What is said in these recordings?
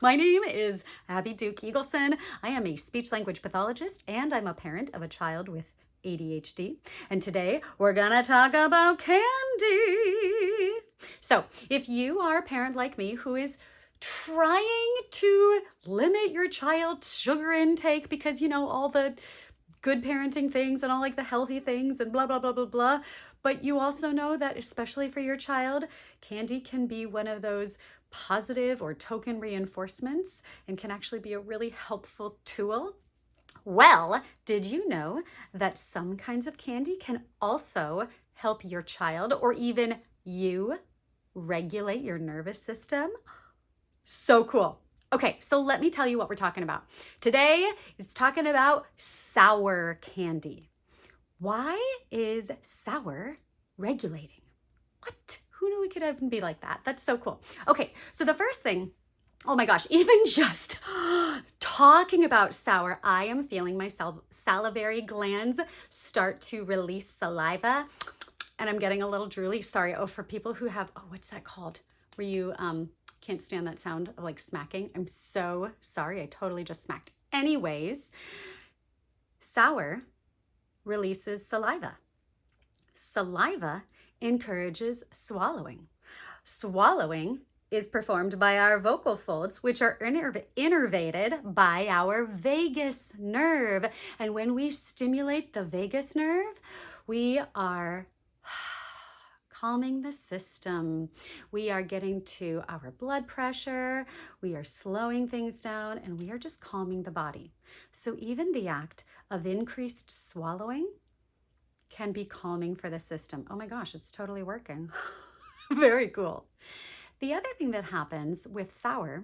My name is Abby Duke Eagleson. I am a speech language pathologist and I'm a parent of a child with ADHD. And today we're gonna talk about candy. So if you are a parent like me who is trying to limit your child's sugar intake because all the good parenting things and all like the healthy things and blah, blah, blah, blah, blah. But you also know that especially for your child, candy can be one of those positive or token reinforcements and can actually be a really helpful tool. Well, did you know that some kinds of candy can also help your child or even you regulate your nervous system? So cool. Okay, so let me tell you what we're talking about. Today, it's talking about sour candy. Why is sour regulating? What? Who knew we could even be like that? That's so cool. Okay, so the first thing, oh my gosh, even just talking about sour, I am feeling my salivary glands start to release saliva and I'm getting a little drooly. Sorry, for people who have, what's that called? Where you can't stand that sound of like smacking. I'm so sorry. I totally just smacked. Anyways, sour releases saliva. Saliva encourages swallowing. Swallowing is performed by our vocal folds, which are innervated by our vagus nerve. And when we stimulate the vagus nerve, we are calming the system. We are getting to our blood pressure, we are slowing things down, and we are just calming the body. So even the act of increased swallowing can be calming for the system. Oh my gosh, it's totally working. Very cool. The other thing that happens with sour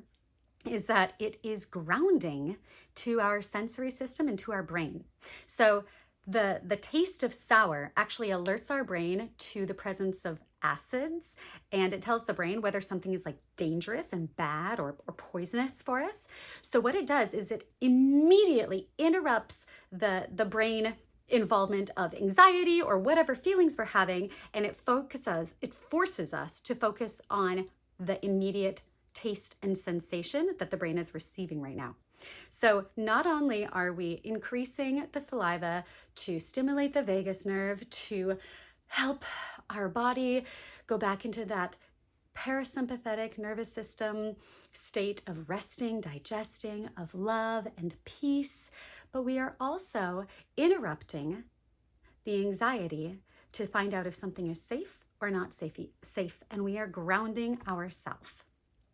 is that it is grounding to our sensory system and to our brain. So the taste of sour actually alerts our brain to the presence of acids, and it tells the brain whether something is like dangerous and bad or poisonous for us. So what it does is it immediately interrupts the brain involvement of anxiety or whatever feelings we're having, and it forces us to focus on the immediate taste and sensation that the brain is receiving right now. So not only are we increasing the saliva to stimulate the vagus nerve, to help our body go back into that parasympathetic nervous system state of resting, digesting, of love and peace, but we are also interrupting the anxiety to find out if something is safe or not safe, and we are grounding ourselves.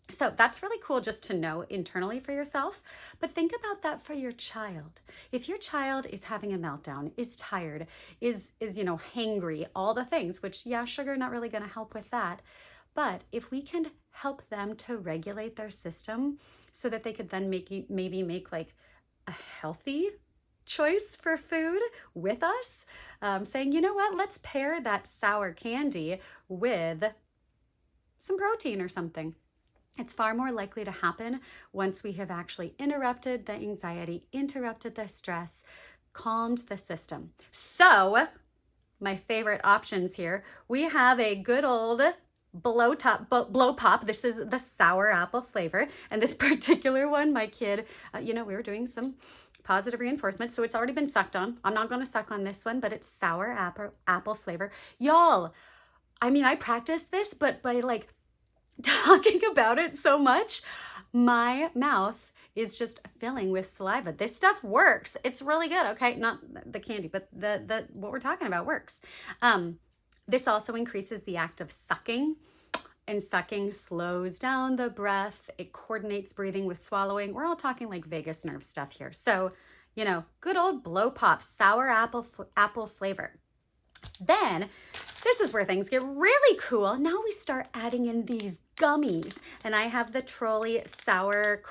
So that's really cool just to know internally for yourself, but think about that for your child. If your child is having a meltdown, is tired, is hangry, all the things, which sugar not really going to help with that. But if we can help them to regulate their system so that they could then maybe make like a healthy choice for food with us, saying, you know what, let's pair that sour candy with some protein or something. It's far more likely to happen once we have actually interrupted the anxiety, interrupted the stress, calmed the system. So, my favorite options here, we have a good old blow pop. This is the sour apple flavor. And this particular one, my kid, we were doing some positive reinforcement, so it's already been sucked on. I'm not going to suck on this one, but it's sour apple flavor. Y'all, I practiced this, but by like talking about it so much, my mouth is just filling with saliva. This stuff works. It's really good. Okay, not the candy, but the what we're talking about works. This also increases the act of sucking, and sucking slows down the breath. It coordinates breathing with swallowing. We're all talking like vagus nerve stuff here. So, good old blow pop, sour apple flavor. Then this is where things get really cool. Now we start adding in these gummies, and I have the Trolley Sour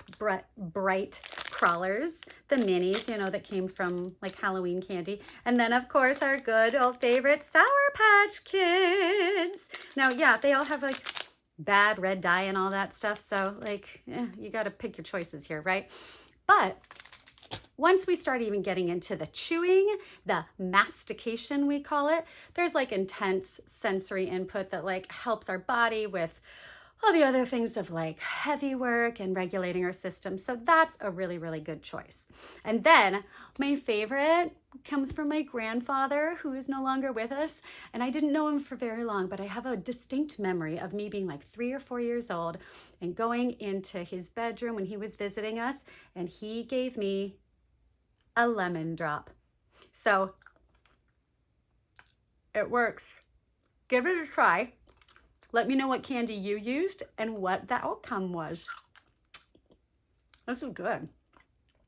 Bright Crawlers, the minis, that came from like Halloween candy. And then of course our good old favorite Sour Patch Kids. Now, they all have like bad red dye and all that stuff. So you got to pick your choices here, right? But once we start even getting into the chewing, the mastication we call it, there's like intense sensory input that like helps our body with all the other things of like heavy work and regulating our system. So that's a really, really good choice. And then my favorite comes from my grandfather, who is no longer with us. And I didn't know him for very long, but I have a distinct memory of me being like 3 or 4 years old and going into his bedroom when he was visiting us, and he gave me a lemon drop. So it works. Give it a try. Let me know what candy you used and what the outcome was. This is good.